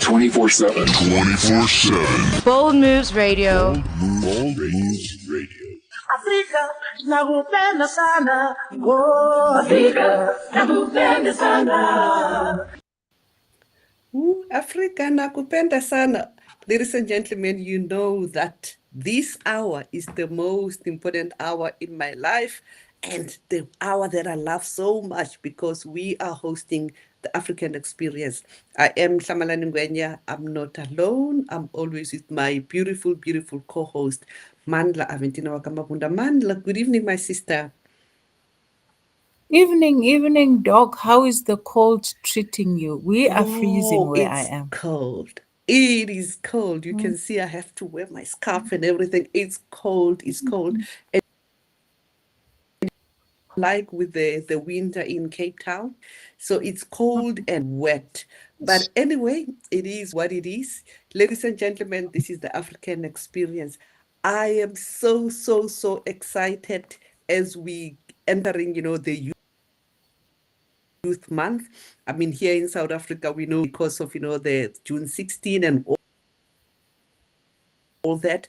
24/7. 24/7. Bold Moves Radio. Bold Moves Radio. Afrika nakupenda sana. Oh, Afrika nakupenda sana. Africa nakupenda sana. Ladies and gentlemen, you know that this hour is the most important hour in my life and the hour that I love so much because we are hosting the African Experience. I am Ngwenya. I'm not alone. I'm always with my beautiful, beautiful co-host, Aventina Mabunda. Mandla, good evening, my sister. Evening, Doc. How is the cold treating you? We are freezing where I am. Cold. It is cold. You can see I have to wear my scarf and everything. It's cold. It's cold. And like with the winter in Cape Town. So it's cold and wet. But anyway, it is what it is. Ladies and gentlemen, this is the African Experience. I am so excited as we entering, the Youth Month. I mean, here in South Africa, we know because of, the June 16 and all that.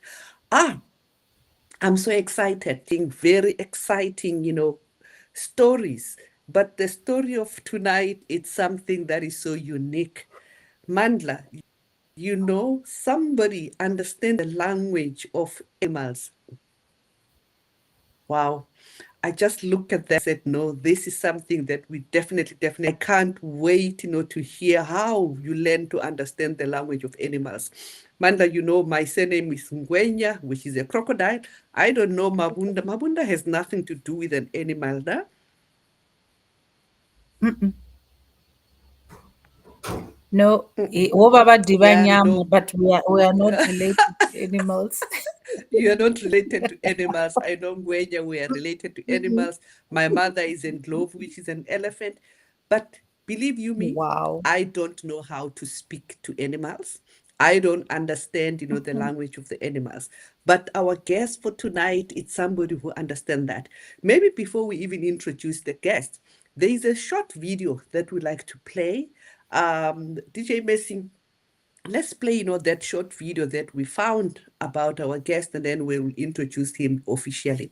I'm so excited, very exciting, stories. But the story of tonight, it's something that is so unique. Mandla, somebody understands the language of animals. Wow. I just looked at that and said, no, this is something that we definitely, I can't wait, to hear how you learn to understand the language of animals. Mandla, my surname is Ngwenya, which is a crocodile. I don't know Mabunda. Mabunda has nothing to do with an animal, huh? No, but we are not related to animals. You are not related to animals. I know Ngwenya, we are related to animals. My mother is in Glove, which is an elephant. But believe you me, Wow. I don't know how to speak to animals. I don't understand, the language of the animals. But our guest for tonight is somebody who understands that. Maybe before we even introduce the guest, there is a short video that we like to play. DJ Messing, let's play, that short video that we found about our guest, and then we'll introduce him officially.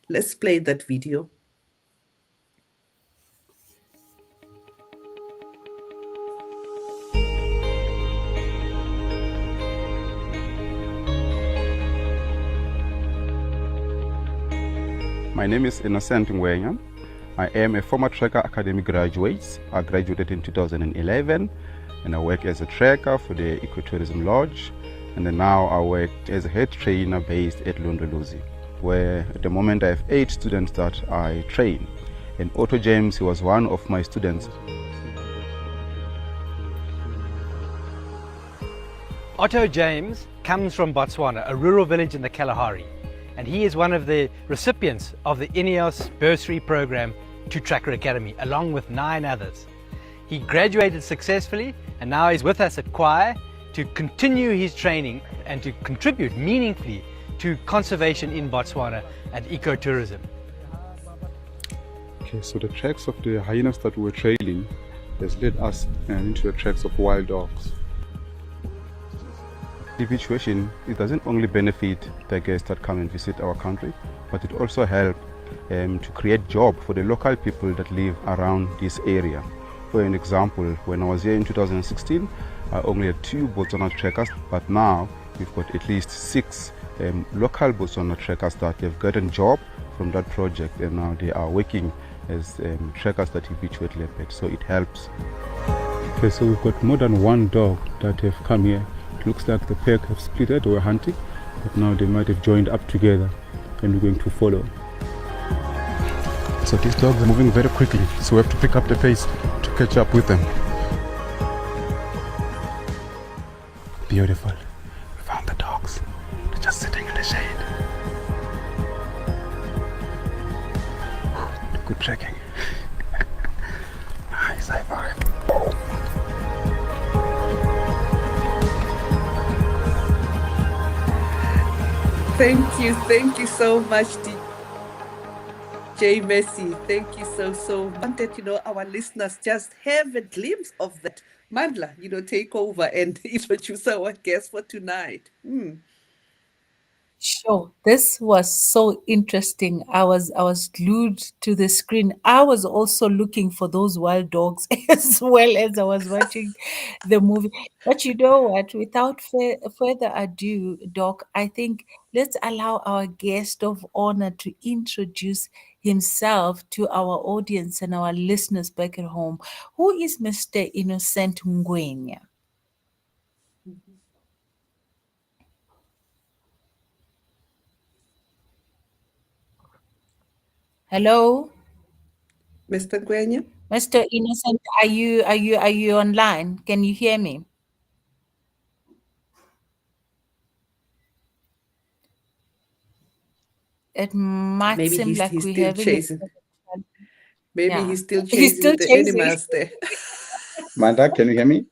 Let's play that video. My name is Innocent Ngwenya. I am a former Tracker Academy graduate. I graduated in 2011 and I work as a tracker for the Ecotourism Lodge, and then now I work as a head trainer based at Londolozi, where at the moment I have 8 students that I train. And Otto James, he was one of my students. Otto James comes from Botswana, a rural village in the Kalahari, and he is one of the recipients of the INEOS bursary program to Tracker Academy, along with 9 others. He graduated successfully and now he's with us at choir to continue his training and to contribute meaningfully to conservation in Botswana and ecotourism. Okay, so the tracks of the hyenas that we were trailing has led us into the tracks of wild dogs. The situation, it doesn't only benefit the guests that come and visit our country, but it also helps to create job for the local people that live around this area. For an example, when I was here in 2016, I only had 2 Botswana trackers, but now we've got at least 6 local Botswana trackers that have gotten job from that project, and now they are working as trackers that habituate leopard, so it helps. Okay, so we've got more than 1 dog that have come here. It looks like the pack have split, or were hunting, but now they might have joined up together and we're going to follow. So these dogs are moving very quickly, so we have to pick up the pace to catch up with them. Beautiful. We found the dogs. They're just sitting in the shade. Good tracking. Nice, high five. Thank you so much, DJ Messi. Thank you so much. Wanted, our listeners just have a glimpse of that Mandla, take over and introduce our guest for tonight. Sure. This was so interesting. I was glued to the screen. I was also looking for those wild dogs as well as I was watching the movie. But you know what? Without further ado, Doc, I think let's allow our guest of honor to introduce himself to our audience and our listeners back at home. Who is Mr. Innocent Ngwenya? Hello? Mr. Ngwenya? Mr. Innocent, are you online? Can you hear me? It might Maybe seem like he's we're still having a chasing. bit of Maybe yeah. he's still He's still chasing the chasing. animals there. Manda, can you hear me?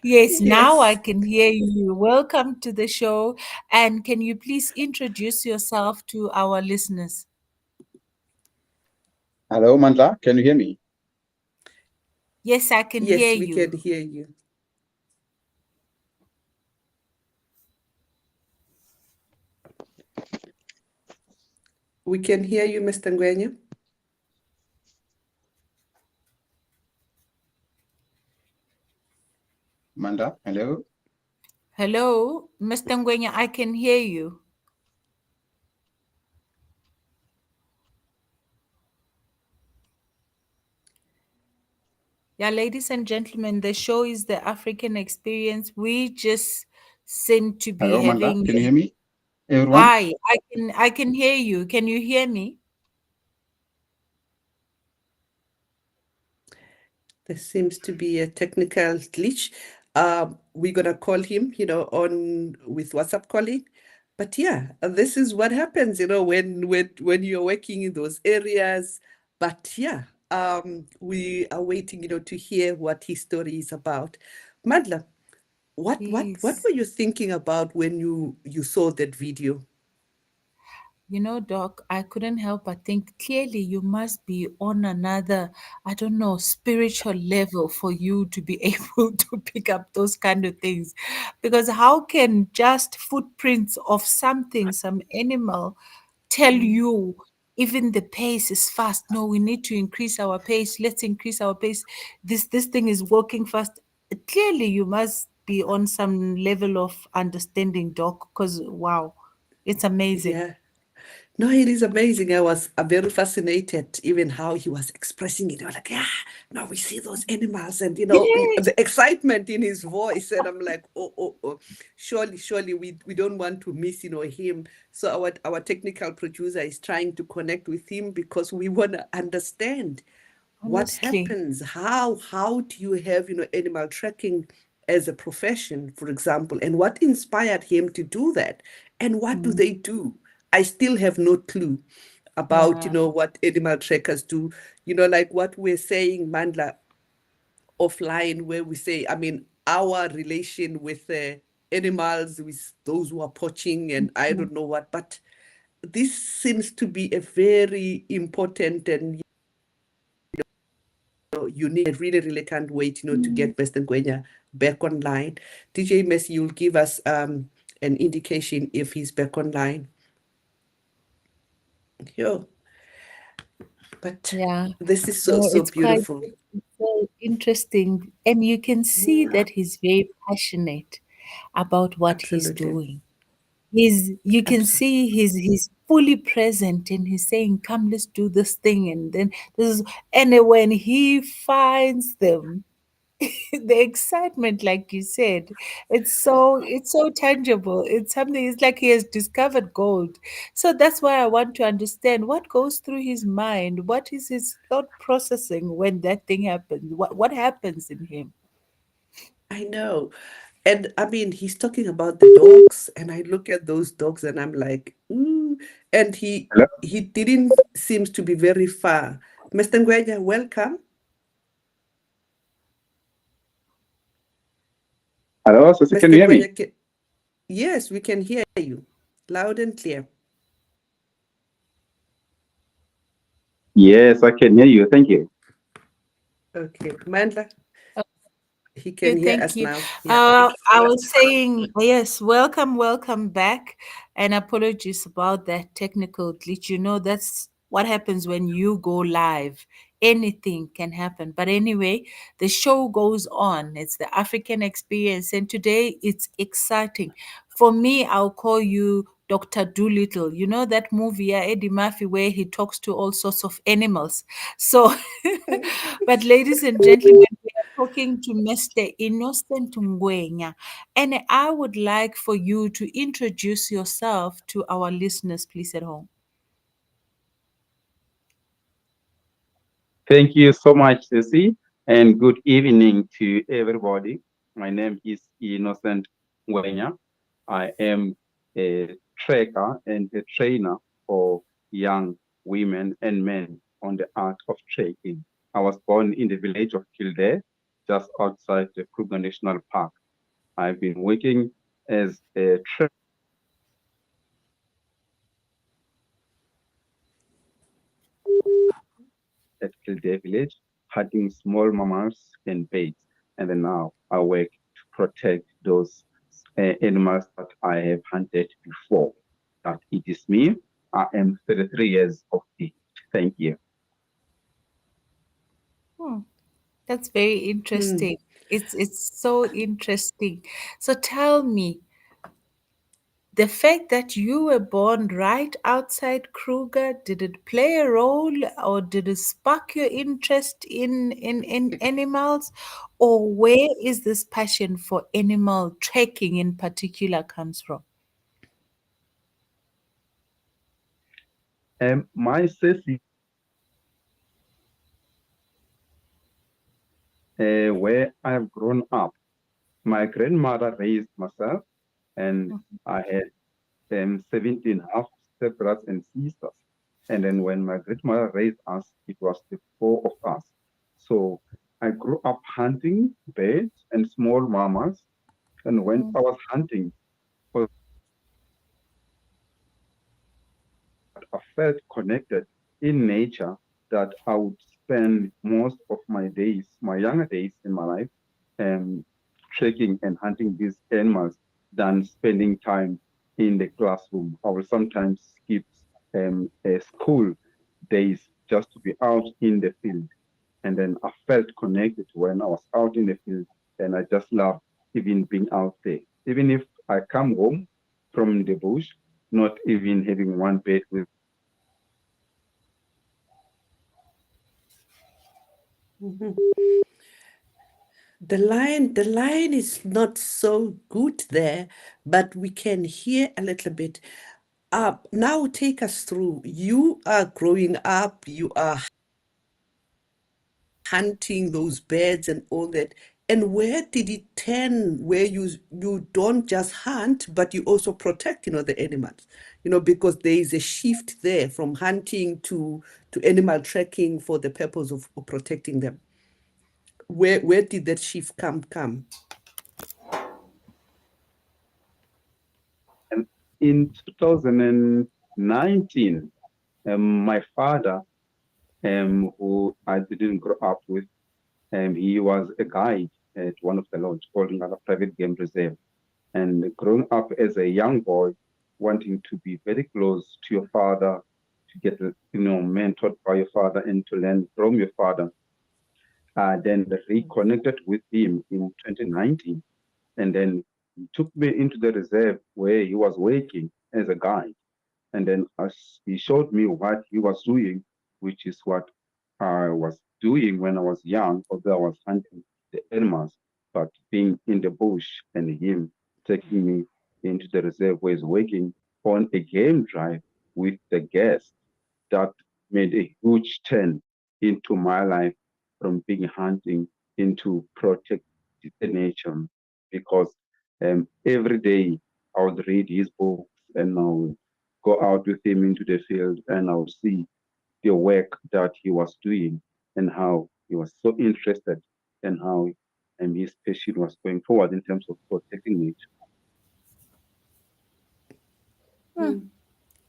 Yes, now I Yes. can hear you. Welcome to the show. And can you please introduce yourself to our listeners? Hello, Manda, can you hear me? Yes, I can hear Yes, we can you. hear you. We can hear you, Mr. Ngwenya. Manda, hello? Hello, Mr. Ngwenya, I can hear you. Yeah, ladies and gentlemen, the show is the African experience. We just seem to be Hello, Manda, having can you hear me? Everyone? Hi, I can hear you. Can you hear me? There seems to be a technical glitch. We're gonna call him, on with WhatsApp calling. But yeah, this is what happens, when you're working in those areas. But yeah, we are waiting, to hear what his story is about. Madla, what were Yes. you thinking about when you saw that video? You know, Doc, I couldn't help but think clearly you must be on another, I don't know, spiritual level for you to be able to pick up those kind of things. Because how can just footprints of something, some animal, tell Mm. you even the pace is fast? No, we need to increase our pace. Let's increase our pace. This thing is working fast. Clearly, you must be on some level of understanding, Doc, because wow, it's amazing. Yeah. No, it is amazing. I was very fascinated, even how he was expressing it. I was like, yeah, now we see those animals, and Yes, the excitement in his voice. And I'm like, oh, surely, we don't want to miss, him. So our technical producer is trying to connect with him because we want to understand what honestly. happens. How do you have, animal tracking as a profession, for example, and what inspired him to do that, and what do Mm, they do? I still have no clue about, yeah, what animal trackers do. Like what we're saying, Mandla, offline, where we say, I mean, our relation with animals, with those who are poaching and I mm, don't know what, but this seems to be a very important and unique. I really, really can't wait, to mm. get Mr. Ngwenya back online. DJ Messi, you'll give us an indication if he's back online. Yo, but Yeah. this is so, No, so it's quite beautiful. it's so interesting. And you can see Mm, that he's very passionate about what he's absolutely. doing. You can Absolutely. see he's fully present and he's saying, come, let's do this thing. And then this is, and then when he finds them, the excitement, like you said, it's so tangible. It's something, it's like he has discovered gold. So that's why I want to understand what goes through his mind. What is his thought processing when that thing happens? What happens in him? I know. And I mean, he's talking about the dogs, and I look at those dogs and I'm like, and Hello? he didn't seems to be very far. Mr. Ngwenya, welcome. Hello, Susie, can Mr. you hear me? Ngwenya, yes, we can hear you loud and clear. Yes, I can hear you. Thank you. Okay, Mandla, He can You, hear thank us you. now. Yeah. I was saying, yes, welcome back. And apologies about that technical glitch. You know, that's what happens when you go live. Anything can happen. But anyway, the show goes on. It's the African experience. And today it's exciting. For me, I'll call you Dr. Doolittle. You know that movie, Eddie Murphy, where he talks to all sorts of animals. So, but ladies and gentlemen, talking to Mr. Innocent Ngwenya, and I would like for you to introduce yourself to our listeners, please, at home. Thank you so much, Ceci, and good evening to everybody. My name is Innocent Ngwenya. I am a tracker and a trainer for young women and men on the art of trekking. I was born in the village of Kildare, just outside the Kruger National Park. I've been working as a trainer at Kildare village, hunting small mammals and birds. And then now I work to protect those animals that I have hunted before. That it is me. I am 33 years of age. Thank you. Hmm, that's very interesting. It's so interesting. So tell me, the fact that you were born right outside Kruger, did it play a role or did it spark your interest in animals? Or where is this passion for animal tracking in particular comes from? My Ceci, where I have grown up, my grandmother raised myself, and I had 17 half stepbrothers and sisters. And then when my grandmother raised us, it was the four of us. So I grew up hunting birds and small mammals. And when I was hunting, was I felt connected in nature that I would spend most of my days, my younger days in my life, um, trekking and hunting these animals than spending time in the classroom. I will sometimes skip school days just to be out in the field. And then I felt connected when I was out in the field, and I just loved even being out there. Even if I come home from the bush, not even having one bed with The line is not so good there, but we can hear a little bit. Now take us through. You are growing up, you are hunting those birds and all that. And where did it turn where you don't just hunt, but you also protect, the animals? Because there is a shift there from hunting to animal tracking for the purpose of protecting them. Where did that shift come? and in 2019, my father, who I didn't grow up with, he was a guide at one of the lodge called a private game reserve. And growing up as a young boy, wanting to be very close to your father, to get mentored by your father and to learn from your father, then reconnected with him in 2019, and then he took me into the reserve where he was working as a guide. And then as he showed me what he was doing, which is what I was doing when I was young, although I was hunting the animals, but being in the bush and him taking me into the reserve where he's working on a game drive with the guests, that made a huge turn into my life from being hunting into protect the nature, because every day I would read his books and I would go out with him into the field and I would see the work that he was doing and how he was so interested and how his passion was going forward in terms of protecting nature.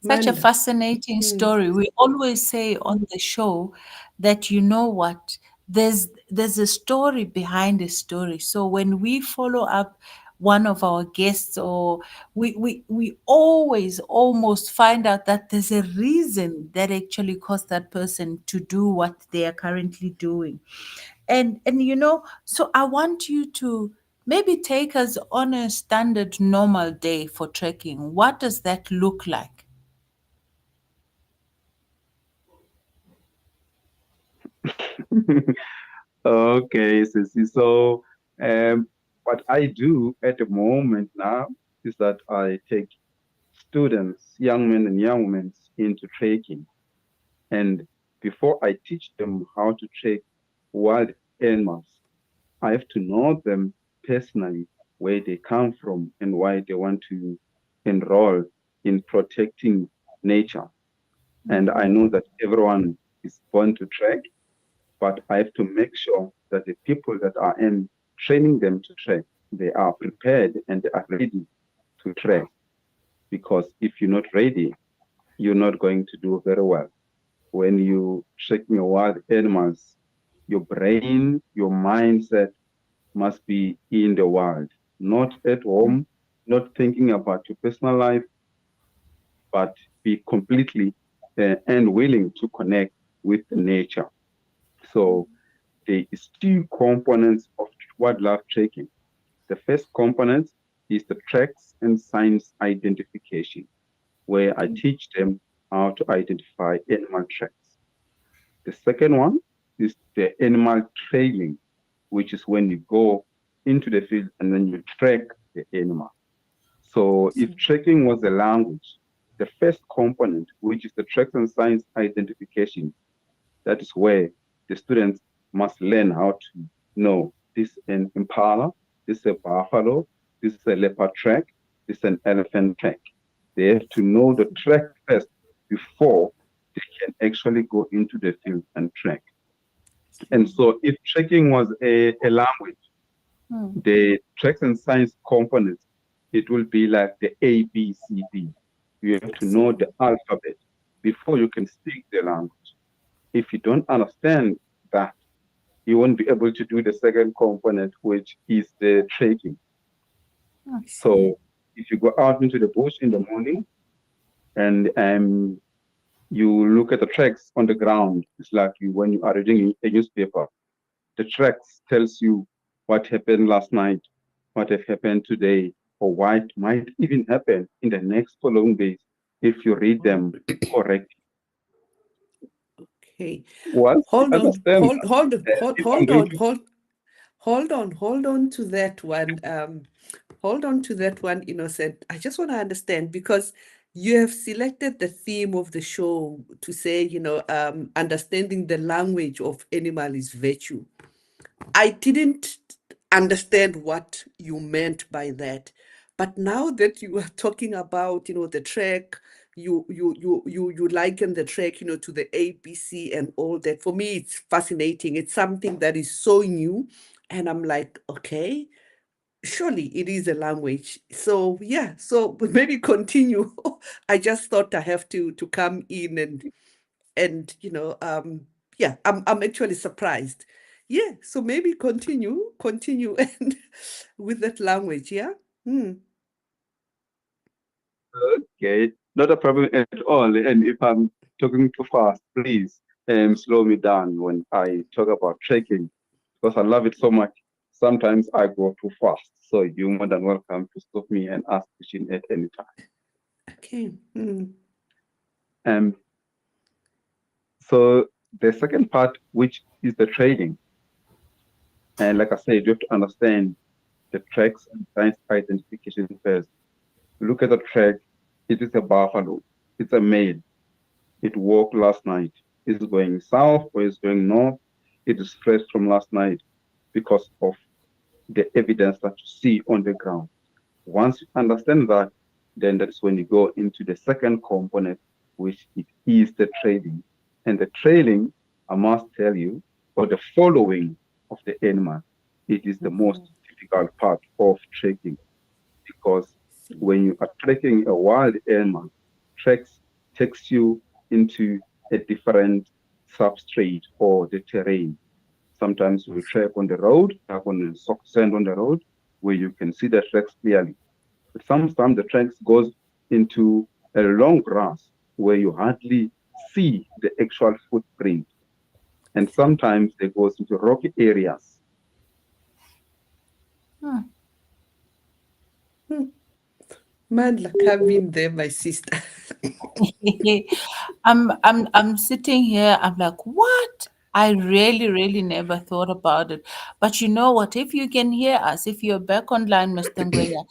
Such a Manda. fascinating story. We always say on the show that you know what? there's a story behind a story. So when we follow up one of our guests, or we always almost find out that there's a reason that actually caused that person to do what they are currently doing. And so I want you to maybe take us on a standard normal day for trekking. What does that look like? Okay, Sissy. So, what I do at the moment now is that I take students, young men and young women, into trekking. And before I teach them how to trek wild animals, I have to know them personally, where they come from and why they want to enroll in protecting nature. And I know that everyone is born to trek, but I have to make sure that the people that are in training them to trek, they are prepared and they are ready to trek. Because if you're not ready, you're not going to do very well. When you trek your wild animals, your brain, your mindset must be in the wild, not at home, not thinking about your personal life, but be completely and willing to connect with the nature. So there is two components of wildlife tracking. The first component is the tracks and signs identification, where I teach them how to identify animal tracks. The second one is the animal trailing, which is when you go into the field and then you track the animal. So if tracking was a language, the first component, which is the tracks and signs identification, that is where the students must learn how to know this is an impala, this is a buffalo, this is a leopard track, this is an elephant track. They have to know the track first before they can actually go into the field and track. And so if tracking was a language, the tracks and science components, it will be like the A, B, C, D. You have to know the alphabet before you can speak the language. If you don't understand that, you won't be able to do the second component, which is the tracking. So if you go out into the bush in the morning and you look at the tracks on the ground, it's like when you are reading a newspaper. The tracks tells you what happened last night, what have happened today, or what might even happen in the next following days if you read them correctly. Okay. Once you Hold on, understand hold, that, hold, hold, if I'm hold going on, to hold on to that one. Hold on to that one, Innocent. I just want to understand because you have selected the theme of the show to say, understanding the language of animal is virtue. I didn't understand what you meant by that. But now that you are talking about, the track, you liken the track, to the ABC and all that. For me, it's fascinating. It's something that is so new. And I'm like, okay, surely it is a language. So yeah, so maybe continue. I just thought I have to come in and yeah, I'm actually surprised. Yeah, so maybe continue and with that language, yeah. okay, not a problem at all. And if I'm talking too fast, please slow me down when I talk about trekking because I love it so much. Sometimes I go too fast. So you're more than welcome to stop me and ask question at any time. Okay. Um, so the second part, which is the trading, and like I said, you have to understand the tracks and science identification first. Look at the track. It is a buffalo. It's a male. It walked last night. Is it going south or is it going north? It is fresh from last night because of the evidence that you see on the ground. Once you understand that, then that's when you go into the second component, which it is the trading. And the trading, I must tell you, or the following of the animal, it is the most difficult part of trading because when you are tracking a wild animal, tracks takes you into a different substrate or the terrain. Sometimes we trek on the road, have on the soft sand on the road, where you can see the tracks clearly. But sometimes the tracks goes into a long grass where you hardly see the actual footprint. And sometimes they goes into rocky areas. Mandla, come in there, my sister. I'm sitting here, I'm like, what? I really, really never thought about it. But you know what? If you can hear us, if you're back online, Mr. Ngwenya,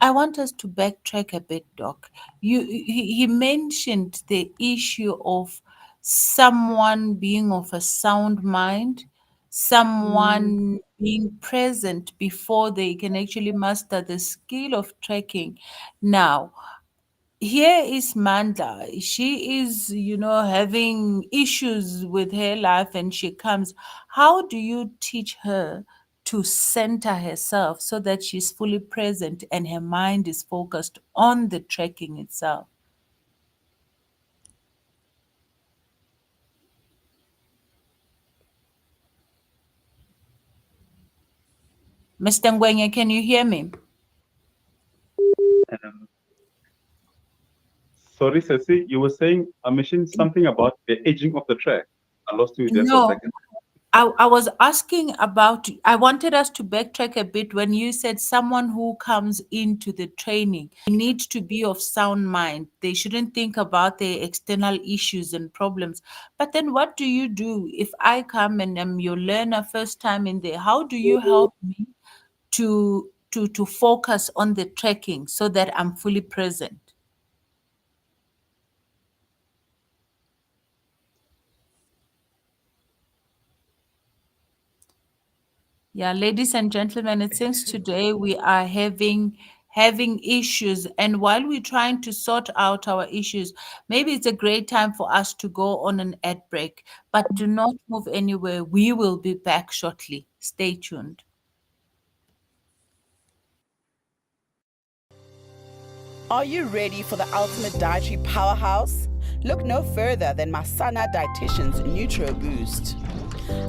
I want us to backtrack a bit, Doc. He mentioned the issue of someone being of a sound mind, someone being present before they can actually master the skill of trekking. Now, here is Manda. She is, having issues with her life and she comes. How do you teach her to center herself so that she's fully present and her mind is focused on the trekking itself? Mr. Ngwenya, can you hear me? Um, Sorry, Ceci, you were saying, I mentioned something about the aging of the track. I lost you there for a No, second. I was asking about, I wanted us to backtrack a bit when you said someone who comes into the training needs to be of sound mind. They shouldn't think about their external issues and problems. But then what do you do if I come and I'm your learner first time in there? How do you help me to focus on the trekking so that I'm fully present? Yeah, ladies and gentlemen, it seems today we are having issues, and while we're trying to sort out our issues, maybe it's a great time for us to go on an ad break. But do not move anywhere. We will be back shortly. Stay tuned. Are you ready for the ultimate dietary powerhouse? Look no further than Masana Dietitian's Nutro Boost.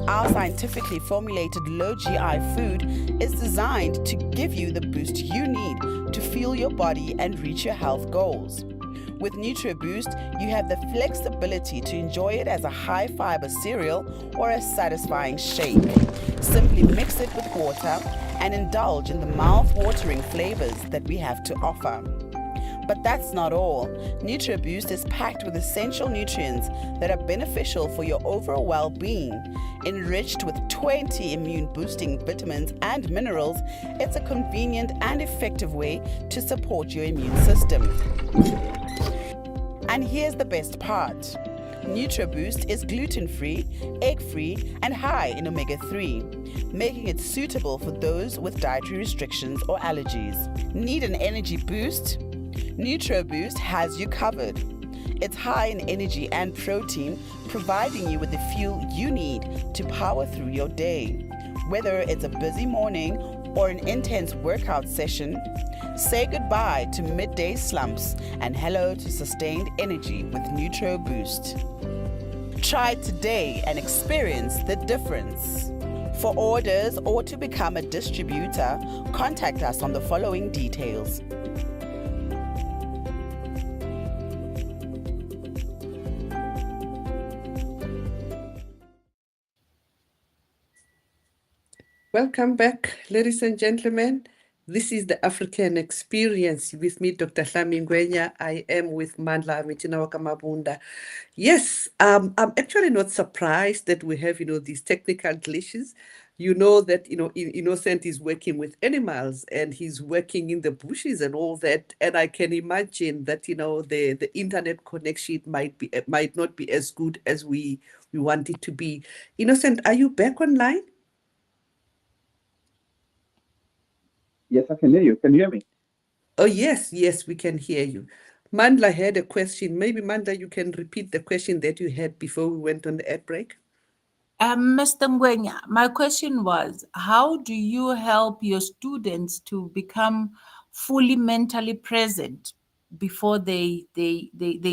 Our scientifically formulated low GI food is designed to give you the boost you need to fuel your body and reach your health goals. With NutriBoost, you have the flexibility to enjoy it as a high fiber cereal or a satisfying shake. Simply mix it with water and indulge in the mouth-watering flavors that we have to offer. But that's not all. NutriBoost is packed with essential nutrients that are beneficial for your overall well-being. Enriched with 20 immune-boosting vitamins and minerals, it's a convenient and effective way to support your immune system. And here's the best part. NutriBoost is gluten-free, egg-free, and high in omega-3, making it suitable for those with dietary restrictions or allergies. Need an energy boost? NutriBoost has you covered. It's high in energy and protein, providing you with the fuel you need to power through your day. Whether it's a busy morning or an intense workout session, say goodbye to midday slumps and hello to sustained energy with NutriBoost. Try it today and experience the difference. For orders or to become a distributor, contact us on the following details. Welcome back, ladies and gentlemen. This is the African Experience with me, Dr. Hlami Ngwenya. I am with Mandla Aventina Mabunda. Yes, I'm actually not surprised that we have, these technical glitches. You know that, Innocent is working with animals and he's working in the bushes and all that. And I can imagine that, the internet connection might not be as good as we want it to be. Innocent, are you back online? Yes, I can hear you. Can you hear me? Oh, yes, we can hear you. Mandla had a question. Maybe, Mandla, you can repeat the question that you had before we went on the ad break. Mr. Ngwenya, my question was, how do you help your students to become fully mentally present before they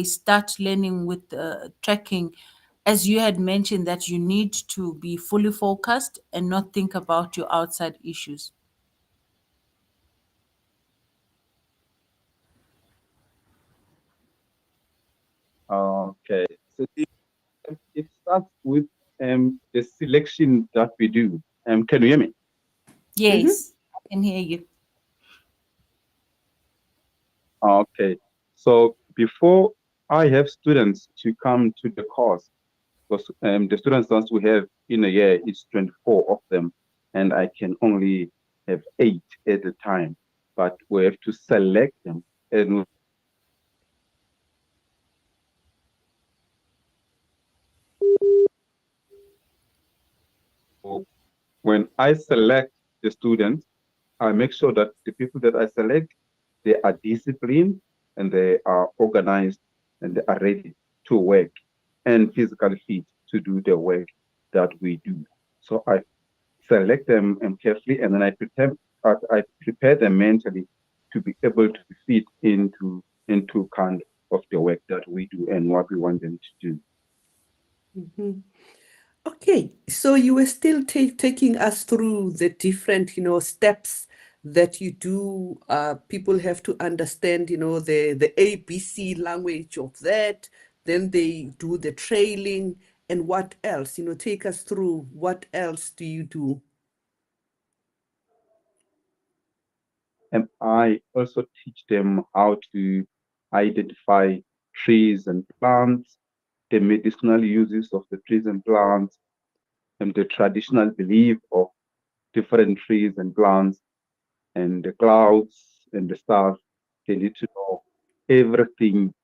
start learning with trekking? as you had mentioned, that you need to be fully focused and not think about your outside issues. Okay. So it starts with the selection that we do. Can you hear me? Yes, I can hear you. Okay. So before I have students to come to the course, because the students that we have in a year is 24 of them, and I can only have 8 at a time. But we have to select them, and when I select the students, I make sure that the people that I select, they are disciplined and they are organized and they are ready to work and physically fit to do the work that we do. So I select them carefully, and then I prepare them mentally to be able to fit into kind of the work that we do and what we want them to do. Mhm. Okay, so you were still taking us through the different, steps that you do. People have to understand, the ABC language of that. Then they do the trailing, and what else? Take us through what else do you do? And I also teach them how to identify trees and plants, the medicinal uses of the trees and plants, and the traditional belief of different trees and plants, and the clouds and the stars. They need to know everything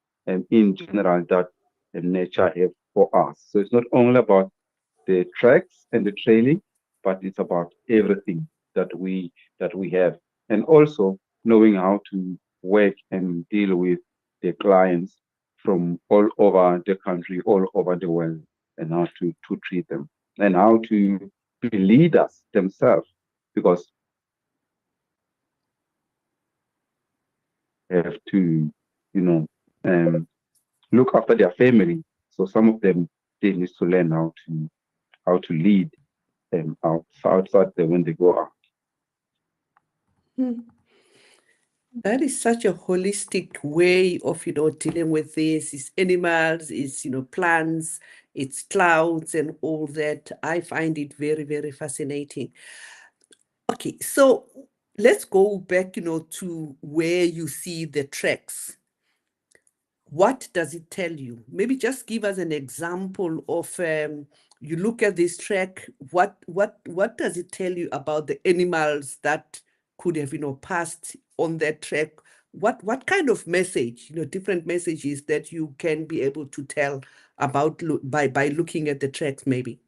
in general that nature has for us. So it's not only about the tracks and the trailing, but it's about everything that we have, and also knowing how to work and deal with the clients from all over the country, all over the world, and how to treat them, and how to be leaders themselves, because they have to, you know, um, look after their family. So some of them they need to learn how to lead outside there when they go out. Hmm. That is such a holistic way of, dealing with this. It's animals, it's, plants, it's clouds and all that. I find it very, very fascinating. Okay, so let's go back, to where you see the tracks. What does it tell you? Maybe just give us an example of you look at this track. What does it tell you about the animals that could have passed on that track? What kind of message, different messages that you can be able to tell about by looking at the tracks maybe?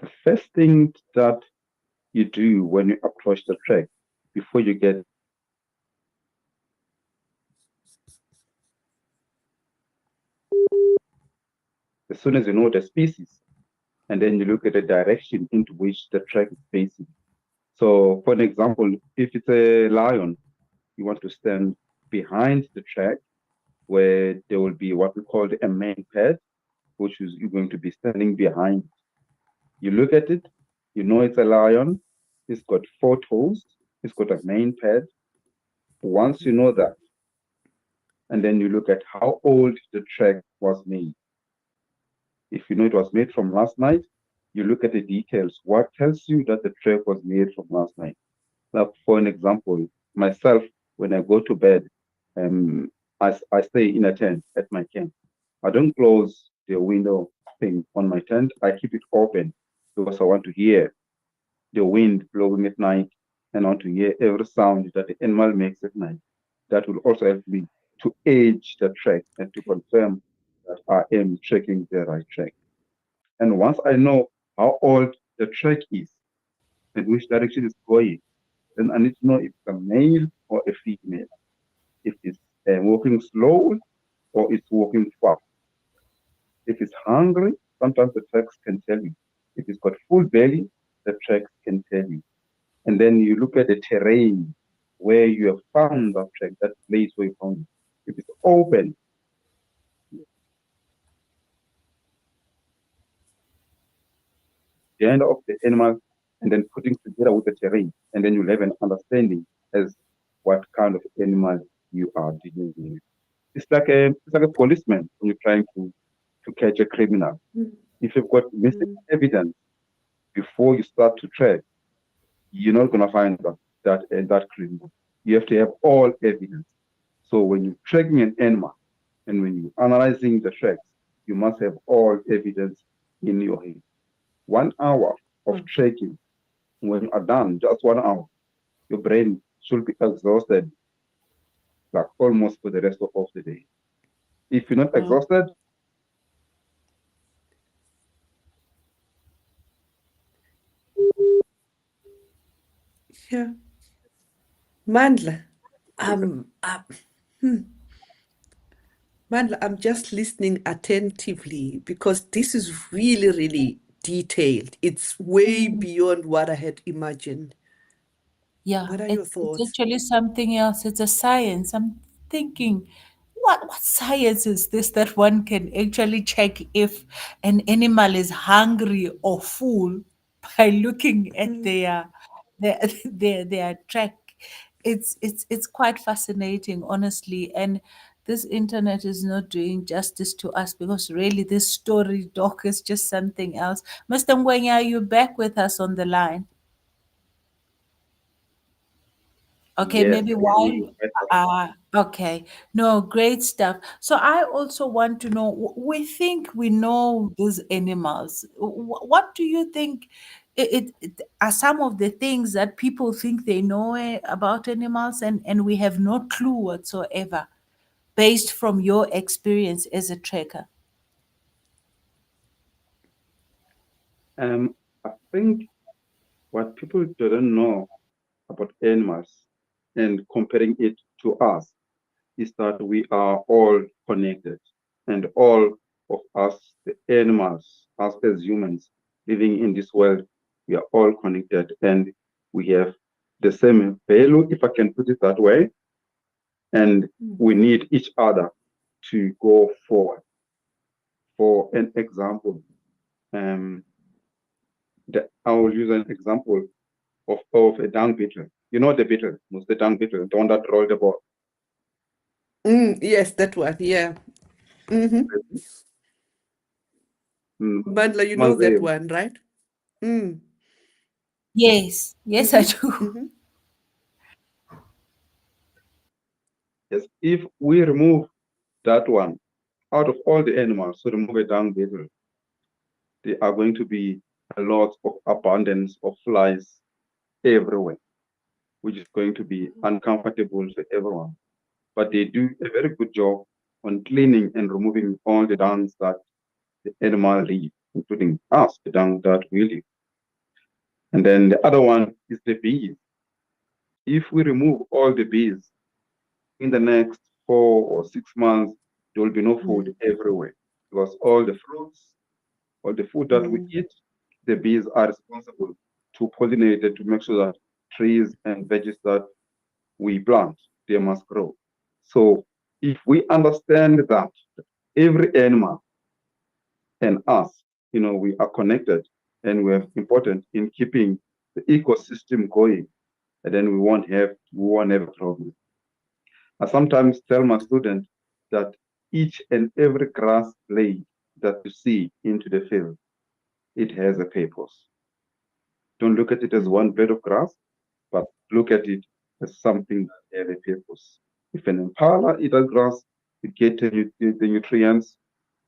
The first thing that you do when you approach the track before you get, as soon as you know the species, and then you look at the direction into which the track is facing. So, for an example, if it's a lion, you want to stand behind the track where there will be what we call a main pad, which is you're going to be standing behind. You look at it, you know it's a lion, it's got 4 toes, it's got a main pad. Once you know that, and then you look at how old the track was made. If you know it was made from last night, you look at the details. What tells you that the track was made from last night? Like for an example, myself, when I go to bed, um, I stay in a tent at my camp. I don't close the window thing on my tent. I keep it open because I want to hear the wind blowing at night, and I want to hear every sound that the animal makes at night. That will also help me to age the track and to confirm that I am trekking the right track. And once I know how old the track is and which direction it's going, then I need to know if it's a male or a female, if it's walking slow or it's walking fast. If it's hungry, sometimes the tracks can tell you. If it's got full belly, the tracks can tell you. And then you look at the terrain where you have found that track, that place where you found it. if it's open, the end of the animal, and then putting together with the terrain, and then you'll have an understanding as what kind of animal you are dealing with. It's like a policeman when you're trying to catch a criminal. If you've got missing evidence before you start to track, you're not gonna find that criminal. You have to have all evidence. So when you're tracking an animal and when you're analyzing the tracks, you must have all evidence in your head. 1 hour of tracking, when you are done, just 1 hour, your brain should be exhausted like almost for the rest of the day. If you're not exhausted, Yeah. Mandla, um, uh, Mandla, I'm just listening attentively because this is really, really detailed. It's way beyond what I had imagined. Yeah, What are your it's thoughts? actually something else. It's a science. I'm thinking, what science is this that one can actually check if an animal is hungry or full by looking at their their track? It's quite fascinating, honestly. And this internet is not doing justice to us because really this story doc is just something else. Mr. Ngwenya, are you back with us on the line? Okay, yes, maybe we while okay. No, great stuff. So I also want to know, we think we know these animals. What do you think it are some of the things that people think they know about animals, and we have no clue whatsoever based from your experience as a tracker? I think what people don't know about animals and comparing it to us is that we are all connected, and all of us, the animals, us as humans living in this world, we are all connected and we have the same value, if I can put it that way, and we need each other to go forward. For an example, um, I will use an example of a dung beetle. You know the beetle, was the dung beetle, the one that rolled the ball. Yes, that one. Yeah. Mm, Mandla, you know that Manzeo. one, right? Mm. Yes, yes, I do. Yes, if we remove that one out of all the animals, so remove a dung beetle, there are going to be a lot of abundance of flies everywhere, which is going to be uncomfortable for everyone. But they do a very good job on cleaning and removing all the dung that the animal leave, including us, the dung that we leave. And then the other one is the bees. If we remove all the bees in the next 4 or 6 months, there will be no food everywhere because all the fruits, all the food that we eat, the bees are responsible to pollinate it to make sure that trees and veggies that we plant, they must grow. So if we understand that every animal and us, we are connected and we are important in keeping the ecosystem going, and then we won't have a problem. I sometimes tell my students that each and every grass blade that you see into the field, it has a purpose. Don't look at it as one blade of grass, but look at it as something that has a purpose. If an impala eats grass, it gets the nutrients,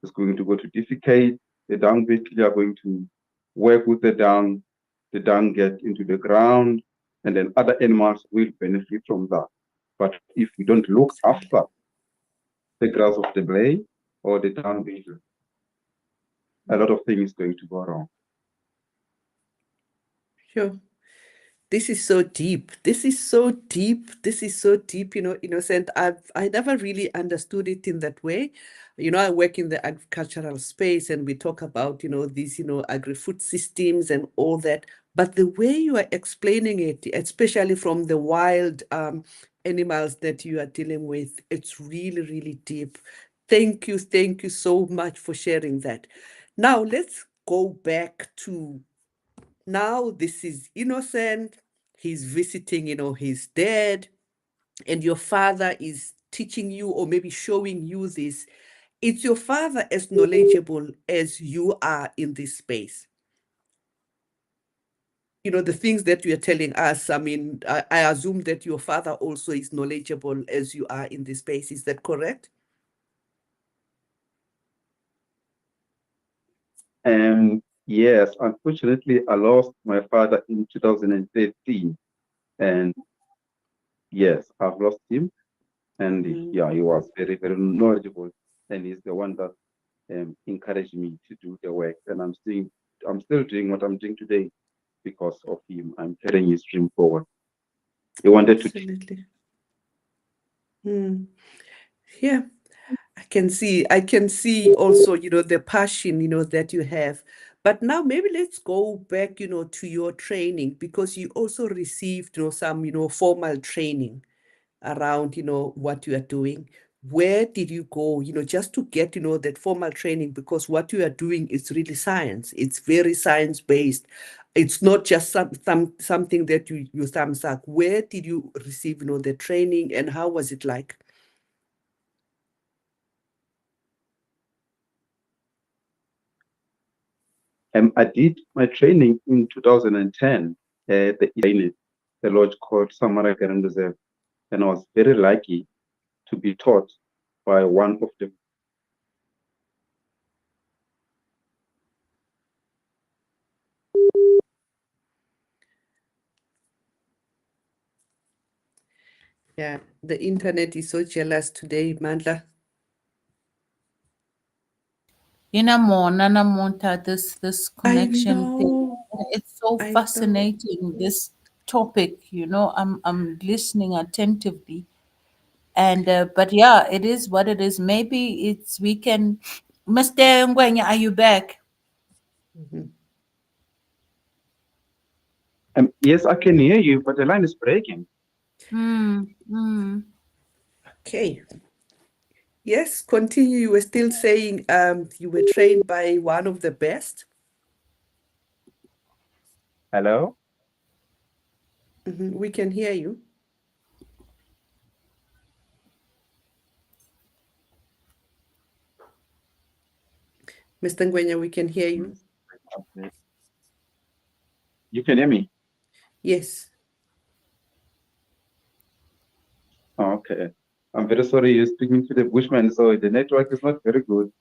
it's going to go to defecate, the dung beetle are going to work with the dung get into the ground, and then other animals will benefit from that. But if we don't look after the grass of the blade or the dung beetle, a lot of things going to go wrong. Sure. This is so deep. This is so deep. This is so deep, Innocent. I never really understood it in that way. I work in the agricultural space and we talk about, these, agri-food systems and all that. But the way you are explaining it, especially from the wild animals that you are dealing with. It's really, really deep. Thank you so much for sharing that. Now let's go back to now this is innocent. He's visiting, his dad, and your father is teaching you or maybe showing you this. It's your father as knowledgeable as you are in this space. The things that you are telling us, I mean, I assume that your father also is knowledgeable as you are in this space. Is that correct? Yes, unfortunately, I lost my father in 2013. And yes, I've lost him. And yeah, he was very, very knowledgeable. And he's the one that encouraged me to do the work. And I'm still doing what I'm doing today because of him. I'm carrying his dream forward. He wanted to teach. Absolutely. Yeah. I can see also, the passion, that you have. But now maybe let's go back, to your training because you also received, some, formal training around, what you are doing. Where did you go, just to get, that formal training? Because what you are doing is really science. It's very science-based. It's not just something that you thumbs up. Where did you receive, the training, and how was it like? I did my training in 2010 at the lodge called Samara Garden Reserve. And I was very lucky to be taught by one of the Yeah, the internet is so jealous today, Mandla. Namonta, this I connection thing. know, It's so I know. fascinating, this topic, I'm listening attentively. And but yeah, it is what it is. Maybe it's we can Mr. Ngwenya, are you back? Mhm. yes, I can hear you, but the line is breaking. Okay. Yes, continue. You were still saying you were trained by one of the best. Hello? We can hear you. Mr. Ngwenya, we can hear you. Okay. You can hear me? Yes. Oh, okay. I'm very sorry you're speaking to the bushman, so the network is not very good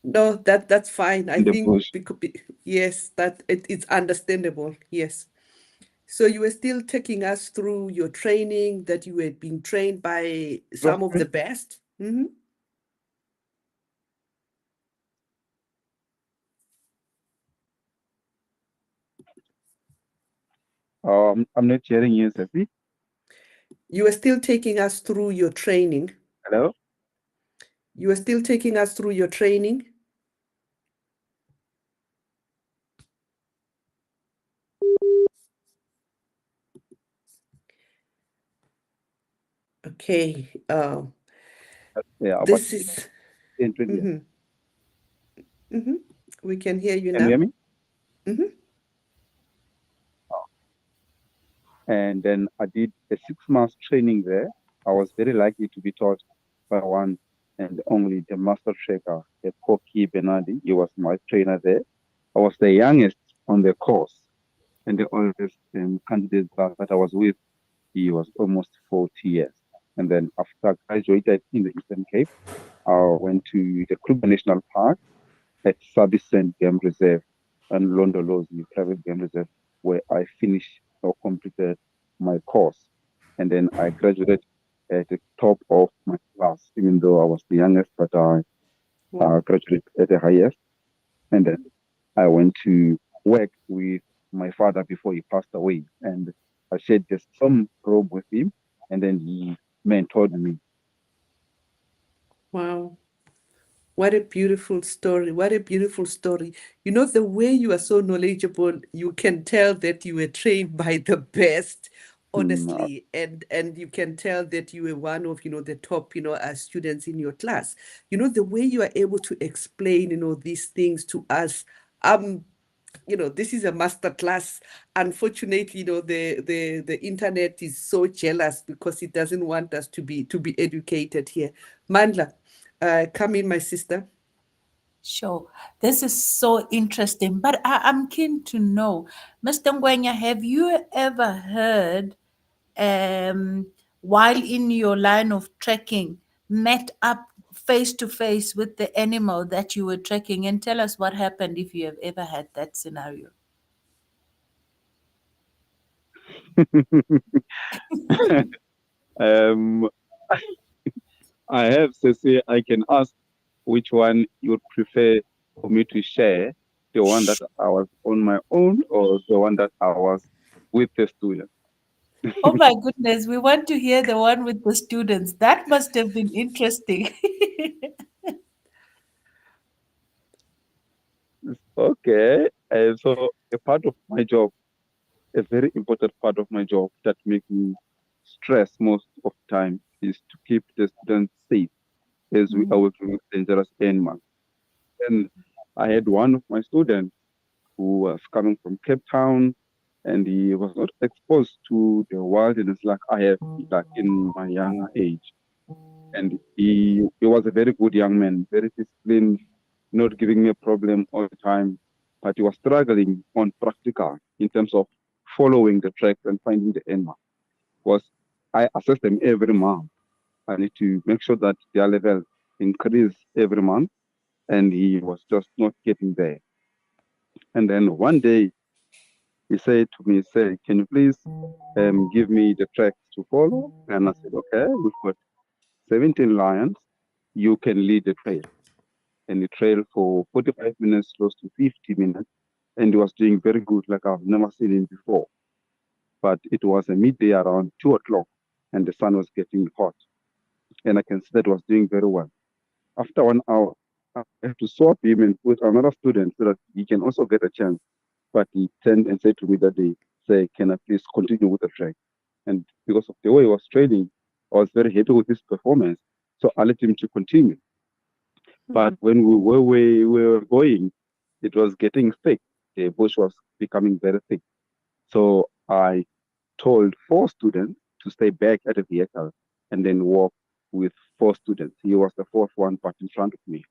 No, that's fine. I in the think bush. yes, that it's understandable. Yes. So you were still taking us through your training that you had been trained by some of the best. I'm not hearing you, Sophie. You were still taking us through your training. Hello? You were still taking us through your training. Okay. Yeah, but This is. in India. We can hear you Can you now. hear me? And then I did a 6 months training there. I was very lucky to be taught by one and only the master tracker, the Koki Benadi. He was my trainer there. I was the youngest on the course, and the oldest candidate that I was with, he was almost 40 years. And then after I graduated in the Eastern Cape, I went to the Kruger National Park at Sabicent Game Reserve and Londolozi Private Game Reserve, where I finished or completed my course. And then I graduated at the top of my class, even though I was the youngest, but I graduated at the highest. And then I went to work with my father before he passed away. And I shared just some room with him, and then he mentored me. Wow. What a beautiful story. What a beautiful story. The way you are so knowledgeable, you can tell that you were trained by the best honestly, and you can tell that you were one of the top students in your class. The way you are able to explain these things to us. This is a master class. Unfortunately, the internet is so jealous because it doesn't want us to be educated here. Mandla, come in, my sister. Sure. This is so interesting. But I'm keen to know, Mr. Ngwenya, have you ever heard, um, while in your line of trekking, met up face to face with the animal that you were trekking? And tell us what happened if you have ever had that scenario. um, I have to say I can ask which one you would prefer for me to share, the one that I was on my own or the one that I was with the student. Oh my goodness, we want to hear the one with the students. That must have been interesting. Okay, so a part of my job, a very important part of my job that makes me stress most of the time is to keep the students safe as we are working with dangerous animals. And I had one of my students who was coming from Cape Town, and he was not exposed to the wilderness like I have, like in my younger age. And he was a very good young man, very disciplined, not giving me a problem all the time, but he was struggling on practical in terms of following the tracks and finding the animal. Was I assess them every month. I need to make sure that their level increase every month, and he was just not getting there. And then one day he said to me, "Say, can you please give me the tracks to follow?" And I said, "Okay, we've got 17 lions. You can lead the trail." And he trailed for 45 minutes, close to 50 minutes. And he was doing very good, like I've never seen him before. But it was a midday around 2 o'clock, and the sun was getting hot. And I can see that he was doing very well. After 1 hour, I have to swap him and put another student so that he can also get a chance. But he turned and said to me that day, "Say, can I please continue with the track?" And because of the way he was training, I was very happy with his performance. So I let him to continue. But when we were going, it was getting thick. The bush was becoming very thick. So I told 4 students to stay back at the vehicle and then walk with 4 students. He was the fourth one, but in front of me.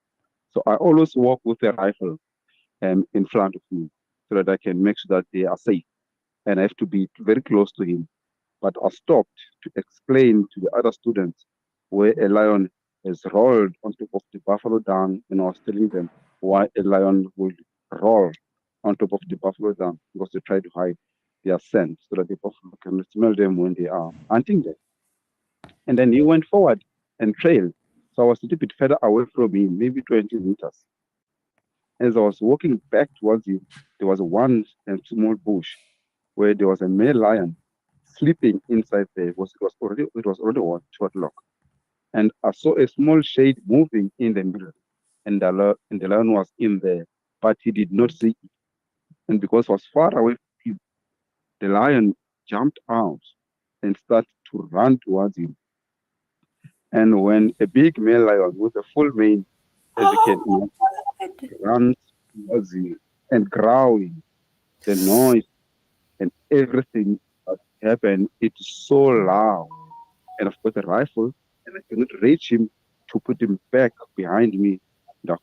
So I always walk with a rifle in front of me so that I can make sure that they are safe. And I have to be very close to him. But I stopped to explain to the other students where a lion has rolled on top of the buffalo dung, and I was telling them why a lion would roll on top of the buffalo dung because they try to hide their scent so that the buffalo can smell them when they are hunting them. And then he went forward and trailed. So I was a little bit further away from him, maybe 20 meters. As I was walking back towards him, there was one small bush where there was a male lion sleeping inside there. It was already 2 o'clock, and I saw a small shade moving in the middle, and the lion was in there, but he did not see it. And because I was far away from him, the lion jumped out and started to run towards him. And when a big male lion with a full mane, as you can Oh imagine, my God. runs towards him and growling, the noise and everything that happened, it's so loud. And I've got a rifle, and I cannot reach him to put him back behind me,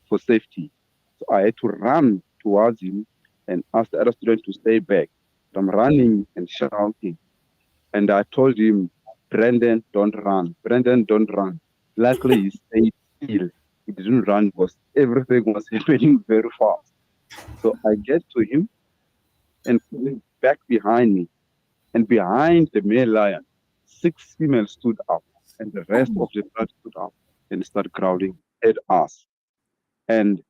for safety. So I had to run towards him and ask the other student to stay back. But I'm running and shouting. And I told him, "Brendan, don't run. Brendan, don't run." Luckily, he stayed still. He didn't run because everything was happening very fast. So I get to him and put him back behind me. And behind the male lion, 6 females stood up, and the rest of the flock stood up and started crowding at us. And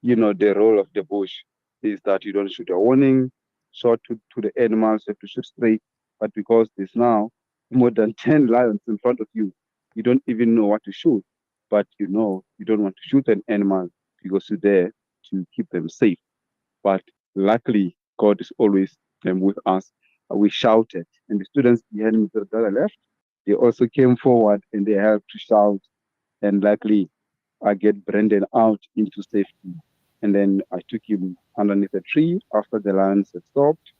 the role of the bush is that you don't shoot a warning shot to the animals, you have to shoot straight. But because there's now more than 10 lions in front of you, you don't even know what to shoot. But you don't want to shoot an animal because you're there to keep them safe. But luckily, God is always with us. we shouted, and the students behind me to the left, they also came forward and they helped to shout, and luckily I get Brendan out into safety. And then I took him underneath a tree after the lions had stopped,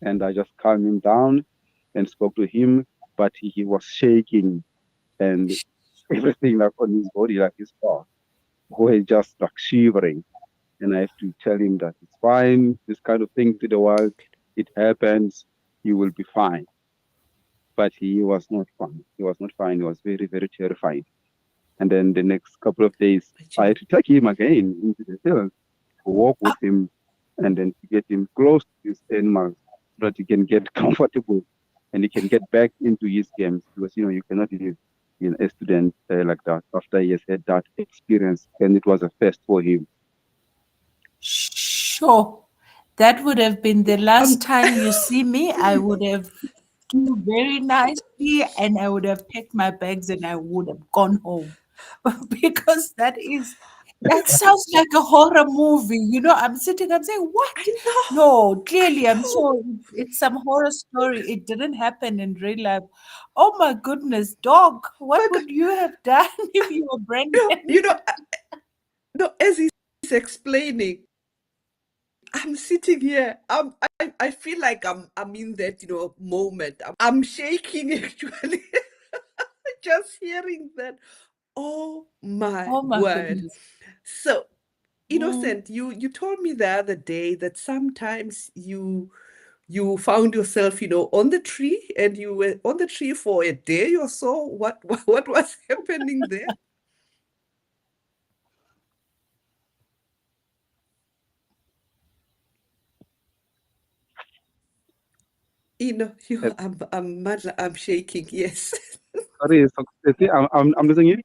and I just calmed him down and spoke to him, but he was shaking and everything like on his body, like his paw, was just like shivering. And I have to tell him that it's fine, this kind of thing to the world, it happens, you will be fine. But he was not fine. He was not fine. He was very, very terrified. And then the next couple of days, I had to take him again into the field to walk with him and then to get him close to these animals so that he can get comfortable and he can get back into his games. Because, you cannot leave a student like that after he has had that experience, and it was a first for him. Sure. That would have been the last time you see me. I would have do very nicely and I would have packed my bags and I would have gone home. Because that sounds like a horror movie. I'm sitting, I'm saying, what? I know. No, clearly, I'm sure it's some horror story. It didn't happen in real life. Oh my goodness, dog, what would you have done if you were Brendan? No, as he's explaining, I'm sitting here. I feel like I'm in that moment. I'm shaking actually, just hearing that. Oh my Oh my word! goodness. So Mm. innocent, you told me the other day that sometimes you found yourself on the tree, and you were on the tree for a day or so. What was happening there? I'm shaking. Yes. Sorry, I'm losing you.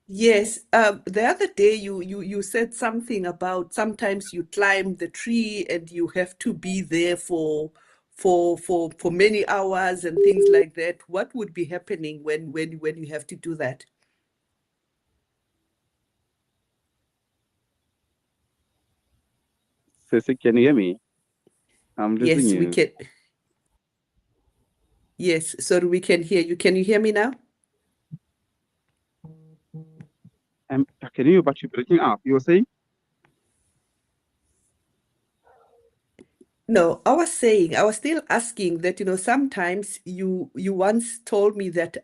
Yes, the other day you said something about sometimes you climb the tree and you have to be there for many hours and things like that. What would be happening when you have to do that? Ceci, can you hear me? I'm losing Yes, we you. can. Yes, so we can hear you. Can you hear me now? I can hear you, but you're breaking up. You were saying? No, I was still asking that, sometimes you once told me that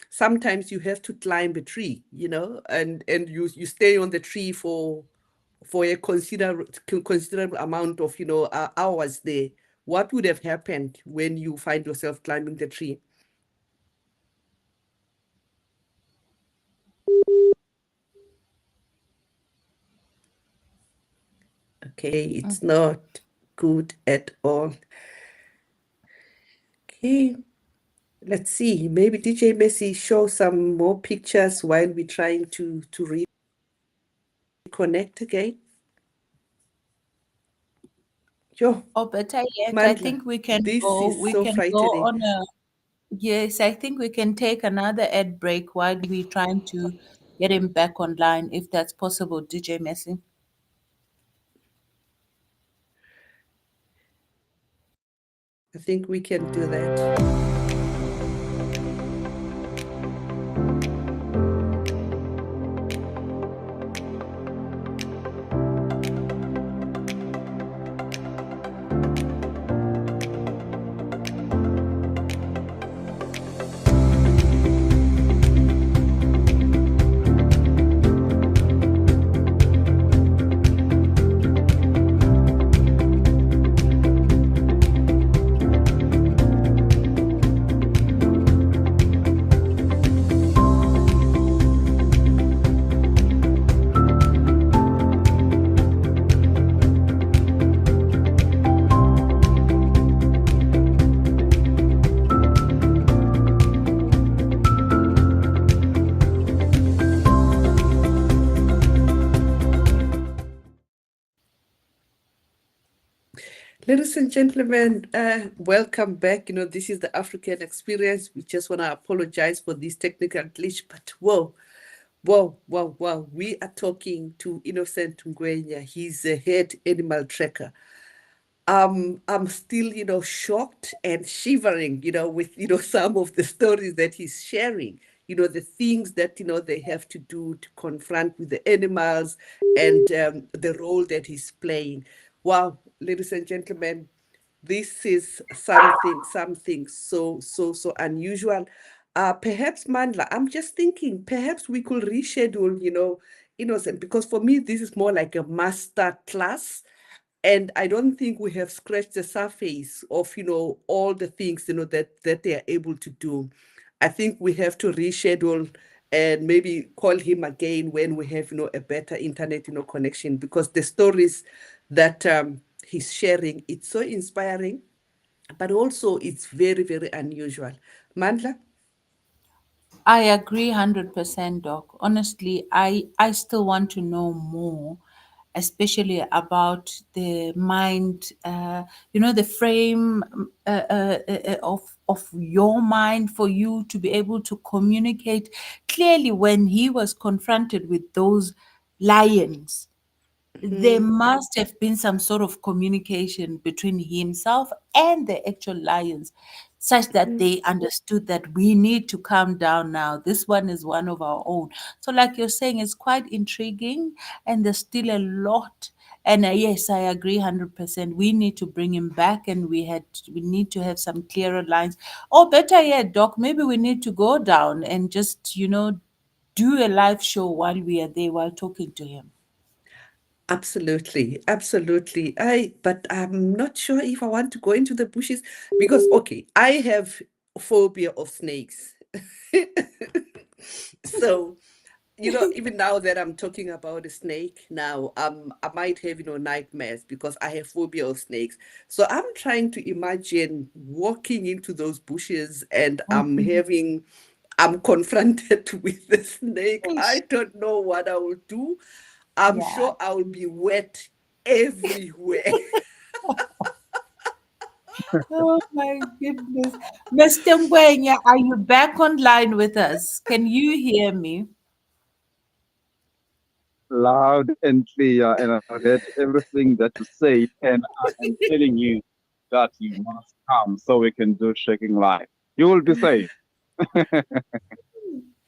sometimes you have to climb a tree, and you stay on the tree for a considerable amount of, hours there. What would have happened when you find yourself climbing the tree? Okay, it's not good at all. Okay. Let's see. Maybe DJ Messi show some more pictures while we're trying to reconnect again. Yo, Or better yet, I Mandla, think we can this go. is We so can go frightening. on a. Yes, I think we can take another ad break while we're trying to get him back online, if that's possible, DJ Messi. I think we can do that. Ladies and gentlemen, welcome back. This is the African Experience. We just want to apologize for this technical glitch, but whoa. We are talking to Innocent Ngwenya. He's a head animal tracker. I'm still, shocked and shivering, with, some of the stories that he's sharing, the things that, they have to do to confront with the animals and the role that he's playing. Wow, ladies and gentlemen, this is something so unusual. Perhaps Mandla, I'm just thinking, perhaps we could reschedule, Innocent, because for me, this is more like a master class. And I don't think we have scratched the surface of, all the things, that they are able to do. I think we have to reschedule and maybe call him again when we have, a better internet, connection, because the stories that he's sharing, it's so inspiring, but also it's very, very unusual. Mandla? I agree 100%, Doc. Honestly, I still want to know more, especially about the mind, the frame of your mind for you to be able to communicate clearly when he was confronted with those lions. There must have been some sort of communication between himself and the actual lions, such that they understood that we need to calm down now. This one is one of our own. So, like you're saying, it's quite intriguing, and there's still a lot. And yes, I agree 100%. We need to bring him back, and we need to have some clearer lines. Or better yet, Doc, maybe we need to go down and just do a live show while we are there, while talking to him. Absolutely, absolutely. But I'm not sure if I want to go into the bushes because, okay, I have phobia of snakes. So, even now that I'm talking about a snake now, I might have, nightmares because I have phobia of snakes. So I'm trying to imagine walking into those bushes and I'm confronted with the snake. I Ish. don't know what I will do. I'm Yeah. sure I will be wet everywhere. Oh my goodness. Mr. Ngwenya, are you back online with us? Can you hear me? Loud and clear, and I heard everything that you said, and I am telling you that you must come so we can do shaking live. You will be safe.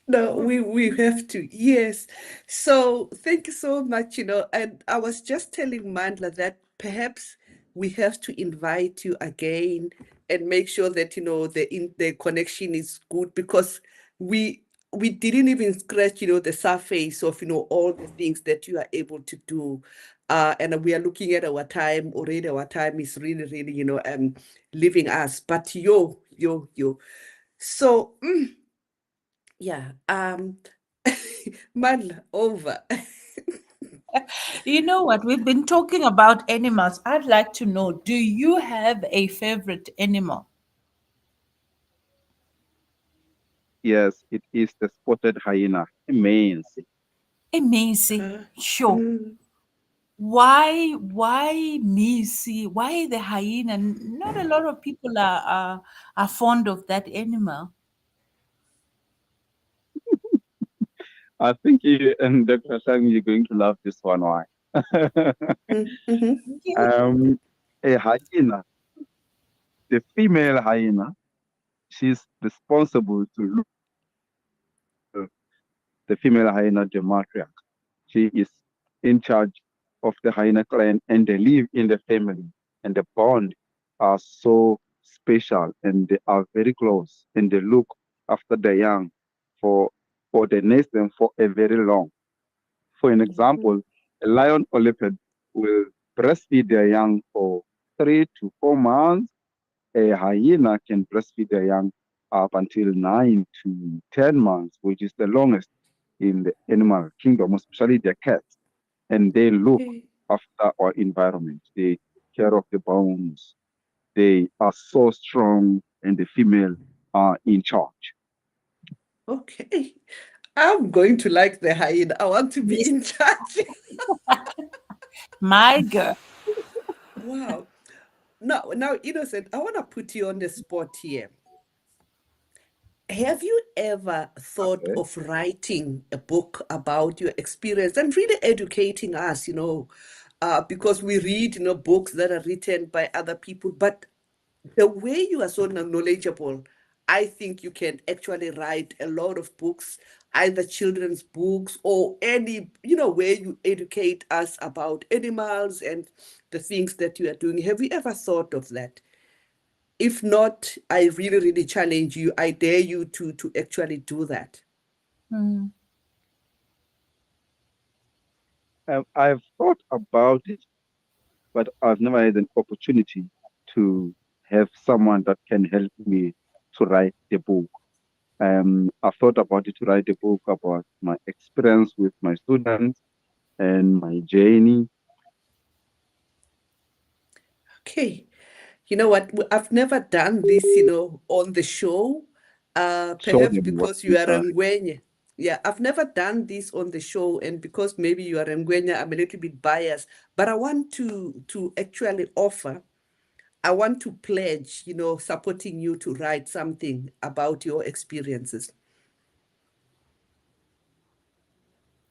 No, we have to. Yes. So thank you so much, and I was just telling Mandla that perhaps we have to invite you again and make sure that the connection is good because we we didn't even scratch, the surface of, all the things that you are able to do. And we are looking at our time already. Our time is really, really, leaving us. But yo. So yeah, man, over. You know what? We've been talking about animals. I'd like to know, do you have a favorite animal? Yes, it is the spotted hyena. Immense. Amazing. Uh, Sure. mm, Why Missy? Why the hyena? Not a lot of people are fond of that animal. I think you and Dr. Sang, you're going to love this one. Why? mhm. um, a hyena, the female hyena, she's responsible to look after the female hyena, the matriarch. She is in charge of the hyena clan, and they live in the family, and the bond are so special, and they are very close, and they look after the young for they nest them for a very long. For an example, a lion or leopard will breastfeed their young for 3 to 4 months. A hyena can breastfeed their young up until 9 to 10 months, which is the longest in the animal kingdom, especially the cats. And they look Okay. after our environment. They take care of the bones. They are so strong, and the female are in charge. Okay. I'm going to like the hyena. I want to be Yes, in charge. my girl. Wow. Now, Innocent, I want to put you on the spot here. Have you ever thought Okay. of writing a book about your experience and really educating us, because we read, books that are written by other people, but the way you are so knowledgeable, I think you can actually write a lot of books, either children's books or any, where you educate us about animals and the things that you are doing. Have you ever thought of that? If not, I really, really challenge you. I dare you to actually do that. Mm. I've thought about it, but I've never had an opportunity to have someone that can help me to write the book. I thought about it to write a book about my experience with my students and my journey. Okay. You know what? I've never done this, on the show. Show Perhaps them what because you we are a are. Ngwenya. Yeah, I've never done this on the show, and because maybe you are a Ngwenya, I'm a little bit biased. But I want to actually offer. I want to pledge, supporting you to write something about your experiences.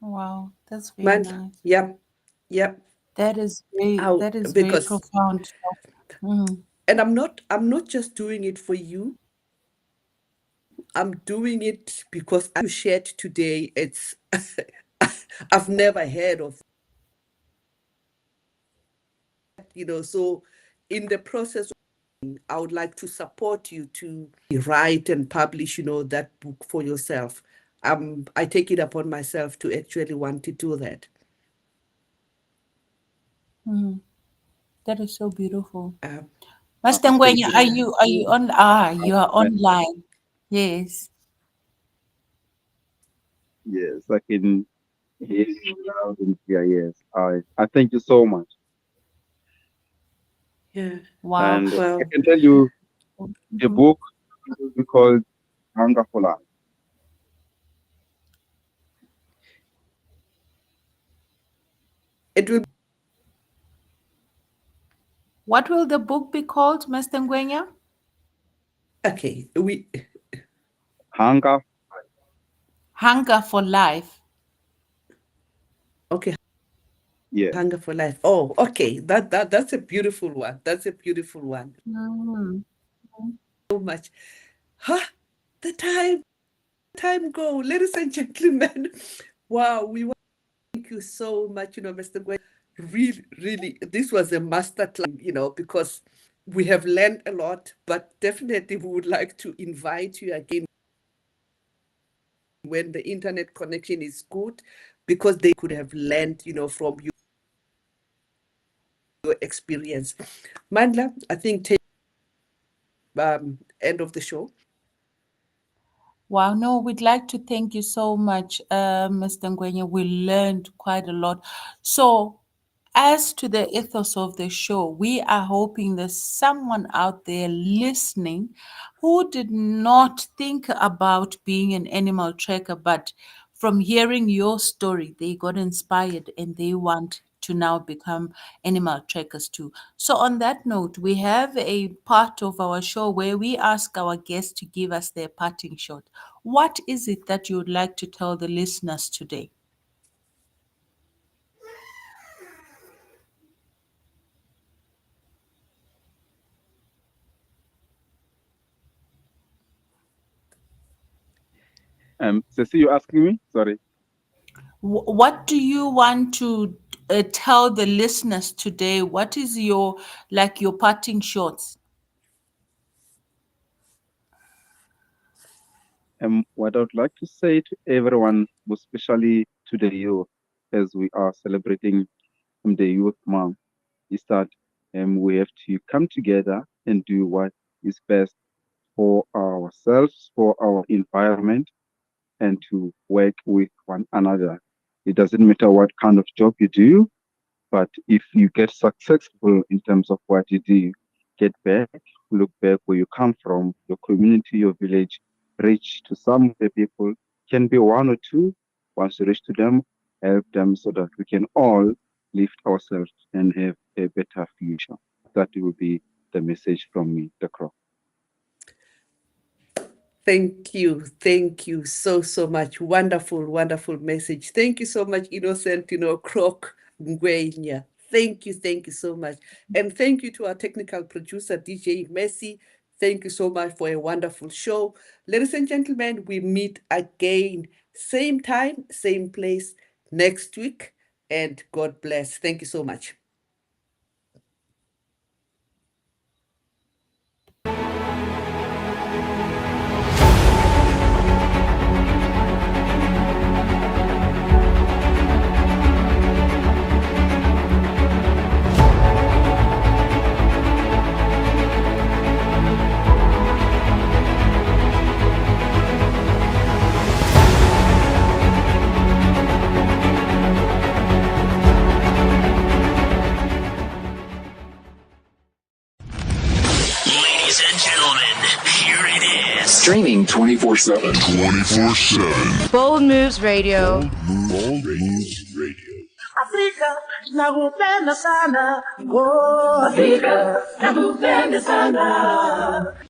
Wow, that's very Mandla. nice. Yep. Yep. That is very Because profound. Mm. and I'm not just doing it for you. I'm doing it because I shared today. It's I've never heard of, so in the process, I would like to support you to write and publish, that book for yourself. I take it upon myself to actually want to do that. Mm. That is so beautiful. Um, Master Thank Ngwenya, you. yeah. are you on? You are online. Yes. Yes, I can hear you loud and clear. Yes, I thank you so much. Yeah. Wow. And I Well, can tell you the Mhm. book will be called Hunger for Life. it will. What will the book be called, Master Ngwenya? Okay. We Hunger, Hunger for Life. okay. yes. Hunger for life. Oh, okay. That's a beautiful one. That's a beautiful one. Mm. So much. Huh? The time go, ladies and gentlemen. Wow, we want to thank you so much, Mr. Gwen. Really, really, this was a master class, because we have learned a lot, but definitely we would like to invite you again when the internet connection is good, because they could have learned, from your experience. Mandla, I think take end of the show. Wow, no, we'd like to thank you so much, Mr. Ngwenya. We learned quite a lot. So, as to the ethos of the show, we are hoping there's someone out there listening who did not think about being an animal tracker, but from hearing your story, they got inspired and they want to now become animal trackers too. So, on that note, we have a part of our show where we ask our guests to give us their parting shot. What is it that you would like to tell the listeners today? Ceci, you asking me? Sorry. What do you want to tell the listeners today? What is your your parting shots? What I would like to say to everyone, especially to the youth, as we are celebrating the Youth Month, is that we have to come together and do what is best for ourselves, for our environment, and to work with one another. It doesn't matter what kind of job you do, but if you get successful in terms of what you do, get back, look back where you come from, your community, your village, reach to some of the people, can be one or two. Once you reach to them, help them so that we can all lift ourselves and have a better future. That will be the message from me, the Crow. Thank you. Thank you so, so much. Wonderful, wonderful message. Thank you so much, Innocent, Croc Ngwenya. Thank you so much. And thank you to our technical producer, DJ Messi. Thank you so much for a wonderful show. Ladies and gentlemen, we meet again, same time, same place next week. And God bless. Thank you so much. Ladies and gentlemen, here it is. Streaming 24/7. 24/7. Bold Moves Radio. Bold Moves Radio. Afrika, nakupenda sana. Oh, Afrika, nakupenda sana.